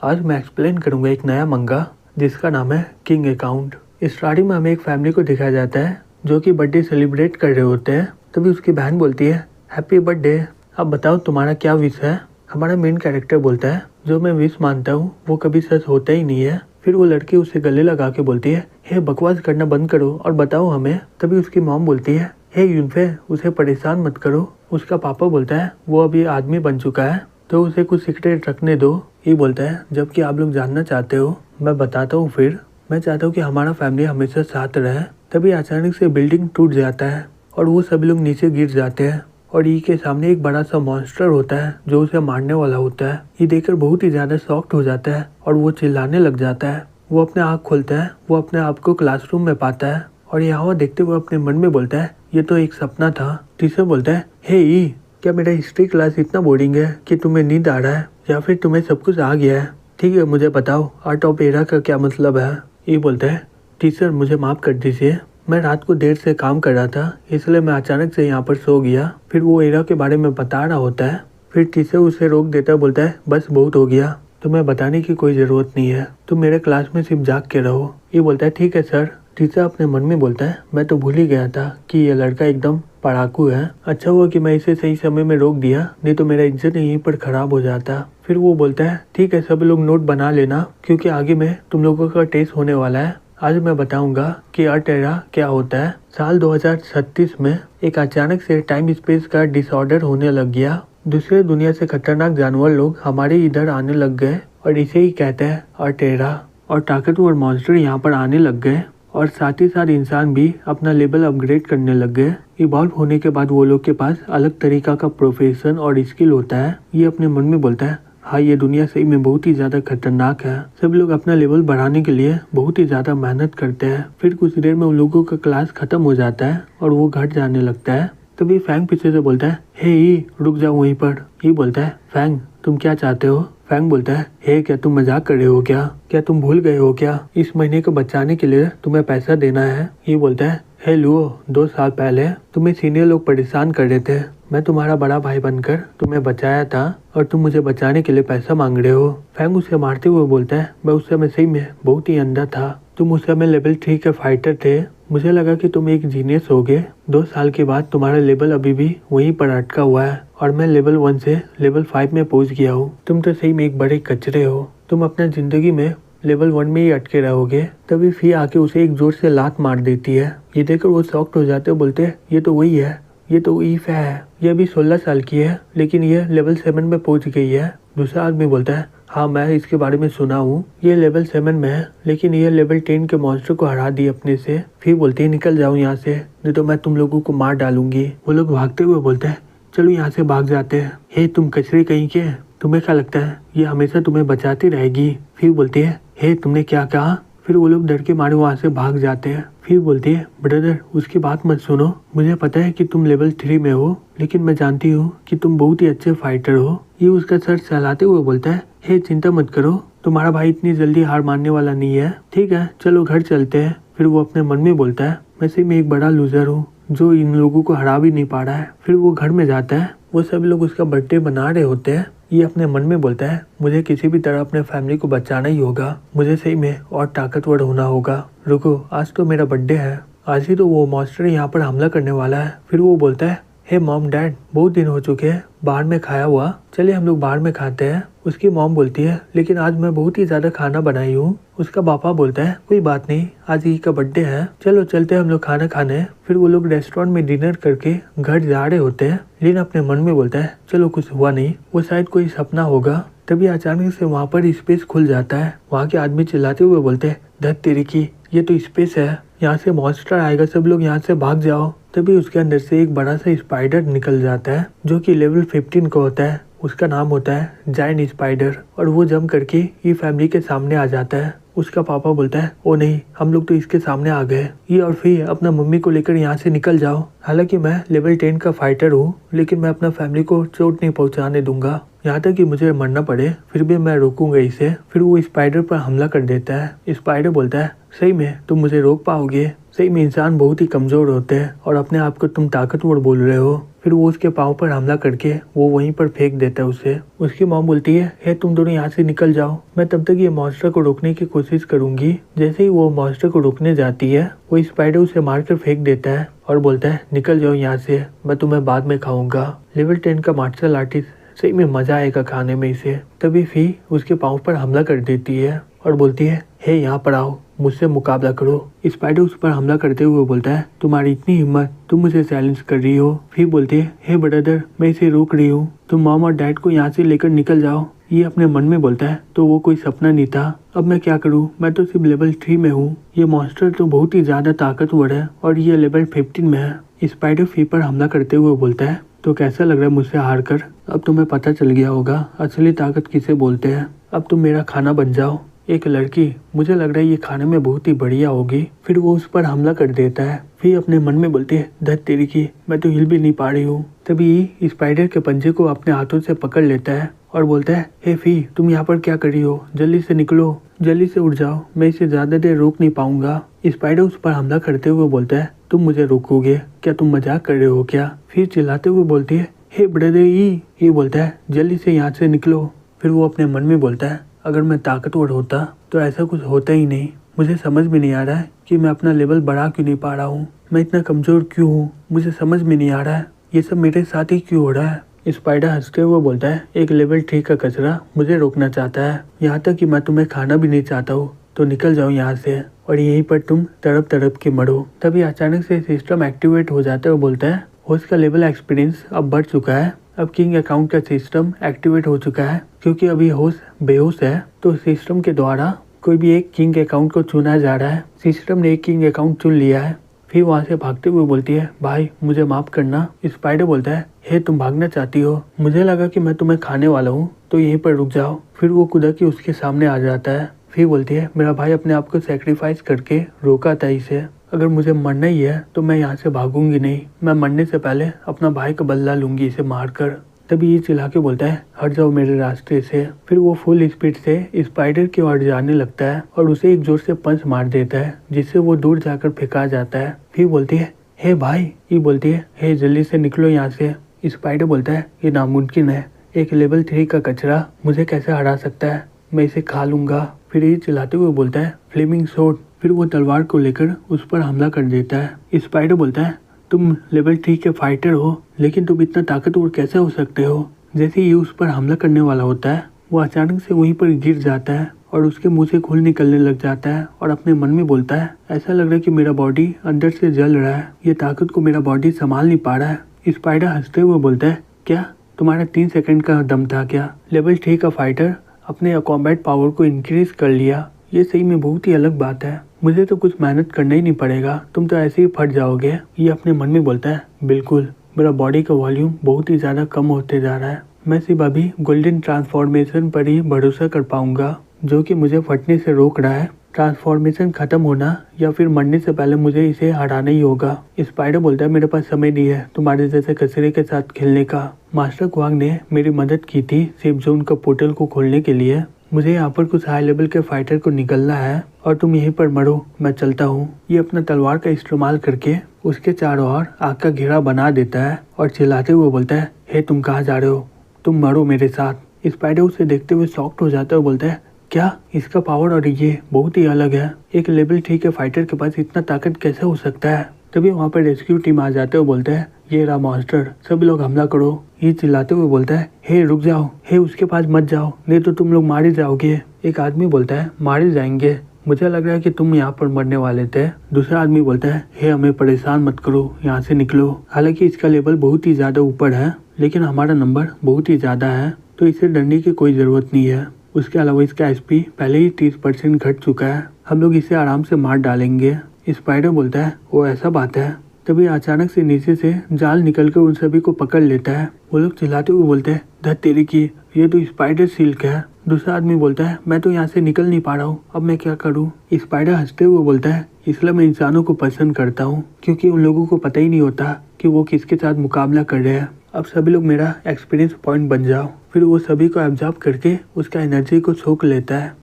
आज मैं एक्सप्लेन करूंगा एक नया मंगा जिसका नाम है किंग अकाउंट। स्टार्टिंग में हमें एक फैमिली को दिखाया जाता है जो कि बर्थडे सेलिब्रेट कर रहे होते हैं। तभी उसकी बहन बोलती है हैप्पी बर्थडे, अब बताओ तुम्हारा क्या विश है। हमारा मेन कैरेक्टर बोलता है जो मैं विश मानता हूँ वो कभी सच होता ही नहीं है। फिर वो लड़की उसे गले लगा के बोलती है हे बकवास करना बंद करो और बताओ हमें। तभी उसकी मॉम बोलती है हे यूनफे उसे परेशान मत करो। उसका पापा बोलता है वो अभी आदमी बन चुका है तो उसे कुछ सीक्रेट रखने दो। ये बोलता है जबकि आप लोग जानना चाहते हो मैं बताता हूँ। फिर मैं चाहता हूँ कि हमारा फैमिली हमेशा साथ रहे। तभी अचानक से बिल्डिंग टूट जाता है और वो सभी लोग नीचे गिर जाते हैं और ई के सामने एक बड़ा सा मॉन्स्टर होता है जो उसे मारने वाला होता है। ये देखकर बहुत ही ज्यादा शॉक्ड हो जाता है और वो चिल्लाने लग जाता है। वो अपने आँख खोलता है, वो अपने आप को क्लासरूम में पाता है और यहाँ देखते हुए अपने मन में बोलता है ये तो एक सपना था। टीचर बोलता है हे ई क्या मेरा हिस्ट्री क्लास इतना बोरिंग है कि तुम्हें नींद आ रहा है या फिर तुम्हें सब कुछ आ गया है। ठीक है मुझे बताओ आर्ट ऑफ एरा का क्या मतलब है। ये बोलता है टीचर मुझे माफ़ कर दीजिए, मैं रात को देर से काम कर रहा था इसलिए मैं अचानक से यहाँ पर सो गया। फिर वो एरा के बारे में बता रहा होता है। फिर टीचर उसे रोक देता है, बोलता है बस बहुत हो गया, तुम्हें बताने की कोई ज़रूरत नहीं है, तुम मेरे क्लास में सिर्फ जाग के रहो। ये बोलता है ठीक है सर। टीचर अपने मन में बोलता है मैं तो भूल ही गया था कि ये लड़का एकदम पढ़ाकू है। अच्छा हुआ कि मैं इसे सही समय में रोक दिया, नहीं तो मेरा इज्जत यहीं पर खराब हो जाता। फिर वो बोलता है ठीक है सब लोग नोट बना लेना क्योंकि आगे में तुम लोगों का टेस्ट होने वाला है। आज मैं बताऊंगा कि अर्थ एरा क्या होता है। साल 2036 में एक अचानक से टाइम स्पेस का डिसऑर्डर होने लग गया। दूसरे दुनिया से खतरनाक जानवर लोग हमारे इधर आने लग गए और इसे ही कहते हैं अर्थ एरा। और ताकतवर मॉन्स्टर यहाँ पर आने लग गए और साथ ही साथ इंसान भी अपना लेवल अपग्रेड करने लग गए। इवॉल्व होने के बाद वो लोग के पास अलग तरीका का प्रोफेशन और स्किल होता है। ये अपने मन में बोलता है हाँ ये दुनिया सही में बहुत ही ज्यादा खतरनाक है। सब लोग अपना लेवल बढ़ाने के लिए बहुत ही ज्यादा मेहनत करते हैं। फिर कुछ देर में उन लोगों का क्लास खत्म हो जाता है और वो घर जाने लगता है। तभी फैंग पीछे से बोलता है हे ई रुक जाओ वहीं पर। ये बोलता है फैंग तुम क्या चाहते हो। फैंग बोलता है हे क्या तुम मजाक कर रहे हो क्या तुम भूल गए हो क्या इस महीने को बचाने के लिए तुम्हें पैसा देना है। ये बोलता है हे लुओ 2 साल पहले तुम्हें सीनियर लोग परेशान कर रहे थे, मैं तुम्हारा बड़ा भाई बनकर तुम्हें बचाया था और तुम मुझे बचाने के लिए पैसा मांग रहे हो। फैंग उसे मारते हुए बोलता है मैं उस समय सही में बहुत ही अंधा था, तुम उस समय लेवल 3 के फाइटर थे, मुझे लगा कि तुम एक जीनियस होगे। 2 साल के बाद तुम्हारा लेवल अभी भी वहीं पर अटका हुआ है और मैं लेवल 1 से लेवल 5 में पहुंच गया हूँ। तुम तो सही में एक बड़े कचरे हो, तुम अपना जिंदगी में लेवल 1 में ही अटके रहोगे। तभी फी आके उसे एक जोर से लात मार देती है। ये देखकर वो शॉक्ड हो जाते हैं, बोलते हैं ये तो वही है, ये तो ईफ है, ये अभी 16 साल की है लेकिन ये लेवल 7 में पहुंच गई है। दूसरा आदमी बोलता है हाँ मैं इसके बारे में सुना हूँ, ये लेवल 7 में है लेकिन ये लेवल 10 के मॉन्स्टर को हरा दी अपने से। फिर बोलते हैं निकल जाओ यहाँ से नहीं तो मैं तुम लोगों को मार डालूंगी। वो लोग भागते हुए बोलते हैं चलो यहाँ से भाग जाते हैं। हे तुम कचरे कहीं के, तुम्हें क्या लगता है ये हमेशा तुम्हें बचाती रहेगी। फिर बोलती है हे तुमने क्या कहा। फिर वो लोग डर के मारे वहाँ से भाग जाते हैं। फिर बोलती है ब्रदर उसकी बात मत सुनो, मुझे पता है कि तुम लेवल 3 में हो लेकिन मैं जानती हूँ कि तुम बहुत ही अच्छे फाइटर हो। ये उसका सर चलाते हुए बोलता है हे चिंता मत करो, तुम्हारा भाई इतनी जल्दी हार मानने वाला नहीं है, ठीक है चलो घर चलते हैं। फिर वो अपने मन में बोलता है मैं सही में एक बड़ा लूजर हूँ जो इन लोगों को हरा भी नहीं पा रहा है। फिर वो घर में जाता है, वो सभी लोग उसका बर्थडे बना रहे होते हैं। ये अपने मन में बोलता है मुझे किसी भी तरह अपने फैमिली को बचाना ही होगा, मुझे सही में और ताकतवर होना होगा। रुको आज तो मेरा बर्थडे है, आज ही तो वो मॉन्स्टर यहाँ पर हमला करने वाला है। फिर वो बोलता है हे मॉम डैड बहुत दिन हो चुके हैं बाहर में खाया हुआ, चलिए हम लोग बाहर में खाते हैं। उसकी मॉम बोलती है लेकिन आज मैं बहुत ही ज्यादा खाना बनाई हूँ। उसका पापा बोलता है कोई बात नहीं आज ही का बर्थडे है, चलो चलते हैं हम लोग खाना खाने। फिर वो लोग रेस्टोरेंट में डिनर करके घर जा रहे होते हैं। लेकिन अपने मन में बोलता है चलो कुछ हुआ नहीं, वो शायद कोई सपना होगा। तभी अचानक से वहाँ पर स्पेस खुल जाता है। वहाँ के आदमी चिल्लाते हुए बोलते हैं धत तेरी की ये तो स्पेस है, यहाँ से मॉन्स्टर आएगा, सब लोग यहाँ से भाग जाओ। तभी उसके अंदर से एक बड़ा सा स्पाइडर निकल जाता है जो कि लेवल 15 का होता है। उसका नाम होता है जायंट स्पाइडर और वो जम करके ये फैमिली के सामने आ जाता है। उसका पापा बोलता है ओ नहीं हम लोग तो इसके सामने आ गए, ये और फिर अपना मम्मी को लेकर यहाँ से निकल जाओ। हालांकि मैं लेवल 10 का फाइटर हूँ लेकिन मैं अपना फैमिली को चोट नहीं पहुँचाने दूंगा, यहाँ तक कि मुझे मरना पड़े फिर भी मैं रोकूंगा इसे। फिर वो स्पाइडर पर हमला कर देता है। स्पाइडर बोलता है सही में तुम मुझे रोक पाओगे, सही में इंसान बहुत ही कमजोर होते हैं और अपने आप को तुम ताकतवर बोल रहे हो। फिर वो उसके पाँव पर हमला करके वो वहीं पर फेंक देता है उसे। उसकी मॉम बोलती है, हे तुम दोनों यहाँ से निकल जाओ, मैं तब तक ये मॉन्स्टर को रोकने की कोशिश करूंगी। जैसे ही वो मॉन्स्टर को रोकने जाती है, वो स्पाइडर उसे मारकर फेंक देता है और बोलता है, निकल जाओ यहाँ से, मैं तुम्हें बाद में खाऊंगा। लेवल 10 का मार्शल आर्टिस्ट, सही में मजा आएगा खाने में इसे। तभी फी उसके पाँव पर हमला कर देती है और बोलती है, हे यहाँ पर आओ, मुझसे मुकाबला करो। स्पाइडर उस पर हमला करते हुए बोलता है, तुम्हारी इतनी हिम्मत, तुम मुझे चैलेंज कर रही हो। फिर बोलती है, हे ब्रदर, मैं इसे रोक रही हूँ, तुम मॉम और डैड को यहाँ से लेकर निकल जाओ। ये अपने मन में बोलता है, तो वो कोई सपना नहीं था, अब मैं क्या करूँ, मैं तो सिर्फ लेवल 3 में हूँ, ये मॉन्स्टर तो बहुत ही ज्यादा ताकतवर है और ये लेवल 15 में है। स्पाइडर फी पर हमला करते हुए बोलता है, तो कैसा लग रहा है मुझसे हार कर? अब तुम्हें पता चल गया होगा असली ताकत किसे बोलते हैं। अब तुम मेरा खाना बन जाओ। एक लड़की, मुझे लग रहा है ये खाने में बहुत ही बढ़िया होगी। फिर वो उस पर हमला कर देता है। फिर अपने मन में बोलती है, धत तेरी की, मैं तो हिल भी नहीं पा रही हूँ। तभी स्पाइडर के पंजे को अपने हाथों से पकड़ लेता है और बोलता है, हे फी, तुम यहाँ पर क्या कर रही हो? जल्दी से निकलो, जल्दी से उठ जाओ, मैं इसे ज्यादा देर रोक नहीं पाऊंगा। स्पाइडर उस पर हमला करते हुए बोलता है, तुम मुझे रोकोगे क्या? तुम मजाक कर रहे हो क्या? फिर चिल्लाते हुए बोलती है, हे ब्रदर ये बोलता है, जल्दी से यहाँ से निकलो। फिर वो अपने मन में बोलता है, अगर मैं ताकतवर होता तो ऐसा कुछ होता ही नहीं। मुझे समझ में नहीं आ रहा है कि मैं अपना लेवल बढ़ा क्यों नहीं पा रहा हूँ, मैं इतना कमजोर क्यों हूँ, मुझे समझ में नहीं आ रहा है, ये सब मेरे साथ ही क्यों हो रहा है। स्पाइडर हंसते हुए बोलता है, एक लेवल 3 का कचरा मुझे रोकना चाहता है, यहाँ तक कि मैं तुम्हें खाना भी नहीं चाहता हूँ, तो निकल जाओ यहाँ से और यहीं पर तुम तड़प तड़प के मरो। तभी अचानक से सिस्टम एक्टिवेट हो जाता है और बोलता है, होस्ट का लेवल एक्सपीरियंस अब बढ़ चुका है, अब किंग अकाउंट का सिस्टम एक्टिवेट हो चुका है। क्योंकि अभी होस्ट बेहोश है तो सिस्टम के द्वारा कोई भी एक किंग अकाउंट को चुना जा रहा है। सिस्टम ने एक किंग अकाउंट चुन लिया है। फिर वहाँ से भागते हुए बोलती है, भाई मुझे माफ करना। स्पाइडर बोलता है, हे तुम भागना चाहती हो, मुझे लगा कि मैं तुम्हें खाने वाला हूँ, तो यहीं पर रुक जाओ। फिर वो कूदा के उसके सामने आ जाता है। फिर बोलती है, मेरा भाई अपने आप को सेक्रीफाइस करके रोका था इसे, अगर मुझे मरना ही है तो मैं यहाँ से भागूंगी नहीं, मैं मरने से पहले अपना भाई का बदला लूंगी इसे मारकर। तभी ये चिल्ला के बोलता है, हट जाओ मेरे रास्ते से। फिर वो फुल स्पीड से स्पाइडर की ओर जाने लगता है और उसे एक जोर से पंच मार देता है, जिससे वो दूर जाकर फेंका जाता है। फिर बोलती है, हे भाई, ये बोलती है, हे जल्दी से निकलो यहाँ से। स्पाइडर बोलता है, ये नामुमकिन है, एक लेवल 3 का कचरा मुझे कैसे हरा सकता है, मैं इसे खा लूंगा। फिर ये चिल्लाते हुए बोलता है, फ्लेमिंग स्वॉर्ड। फिर वो तलवार को लेकर उस पर हमला कर देता है। स्पाइडर बोलता है, तुम लेवल 3 के फाइटर हो, लेकिन तुम इतना ताकतवर कैसे हो सकते हो? जैसे ये उस पर हमला करने वाला होता है, वो अचानक से वहीं पर गिर जाता है और उसके मुंह से खून निकलने लग जाता है और अपने मन में बोलता है, ऐसा लग रहा है कि मेरा बॉडी अंदर से जल रहा है, ये ताकत को मेरा बॉडी संभाल नहीं पा रहा है। स्पाइडर हंसते हुए बोलता है, क्या तुम्हारा 3 सेकंड का दम था क्या? लेवल 3 का फाइटर अपने कॉम्बैट पावर को इंक्रीज कर लिया, ये सही में बहुत ही अलग बात है, मुझे तो कुछ मेहनत करना ही नहीं पड़ेगा, तुम तो ऐसे ही फट जाओगे। ये अपने मन में बोलता है, बिल्कुल, मेरा बॉडी का वॉल्यूम बहुत ही ज़्यादा कम होते जा रहा है, मैं सिर्फ अभी गोल्डन ट्रांसफॉर्मेशन पर ही भरोसा कर पाऊंगा, जो कि मुझे फटने से रोक रहा है। ट्रांसफॉर्मेशन खत्म होना या फिर मरने से पहले मुझे इसे हराना ही होगा। स्पाइडर बोलता है, मेरे पास समय नहीं है तुम्हारे जैसे कचरे के साथ खेलने का। मास्टर क्वांग ने मेरी मदद की थी सेफ जोन का पोर्टल को खोलने के लिए, मुझे यहाँ पर कुछ हाई लेवल के फाइटर को निकलना है और तुम यहीं पर मरो, मैं चलता हूँ। ये अपना तलवार का इस्तेमाल करके उसके चारों ओर आग का घेरा बना देता है और चिल्लाते हुए बोलता है, हे तुम कहाँ जा रहे हो, तुम मरो मेरे साथ। स्पाइडर उसे देखते हुए शॉक्ड हो जाता है और बोलता है, क्या इसका पावर और ये बहुत ही अलग है, एक लेवल 3 के फाइटर के पास इतना ताकत कैसे हो सकता है। तभी वहाँ पर रेस्क्यू टीम आ जाते हैं और बोलते हैं, ये रहा मॉन्स्टर, सभी लोग हमला करो। ये चिल्लाते हुए बोलता है, हे रुक जाओ, हे उसके पास मत जाओ, नहीं तो तुम लोग मारे जाओगे। एक आदमी बोलता है, मारे जाएंगे, मुझे लग रहा है कि तुम यहाँ पर मरने वाले थे। दूसरा आदमी बोलता है, हे हमें परेशान मत करो, यहाँ से निकलो। हालांकि इसका लेवल बहुत ही ज्यादा ऊपर है, लेकिन हमारा नंबर बहुत ही ज्यादा है, तो इसे डरने की कोई जरूरत नहीं है। उसके अलावा इसका एचपी पहले ही 30% घट चुका है, हम लोग इसे आराम से मार डालेंगे। स्पाइडर बोलता है, वो ऐसा बात है। तभी अचानक से नीचे से जाल निकलकर उन सभी को पकड़ लेता है। वो लोग चिल्लाते हुए बोलते हैं, धत तेरी की, ये तो स्पाइडर सिल्क है। दूसरा आदमी बोलता है, मैं तो यहाँ से निकल नहीं पा रहा हूँ, अब मैं क्या करूँ। स्पाइडर हंसते हुए बोलता है, इसलिए मैं इंसानों को पसंद करता हूँ, क्योंकि उन लोगों को पता ही नहीं होता कि वो किसके साथ मुकाबला कर रहे हैं। अब सभी लोग मेरा एक्सपीरियंस पॉइंट बन जाओ। फिर वो सभी को एब्जॉर्ब करके उसका एनर्जी को सोख लेता है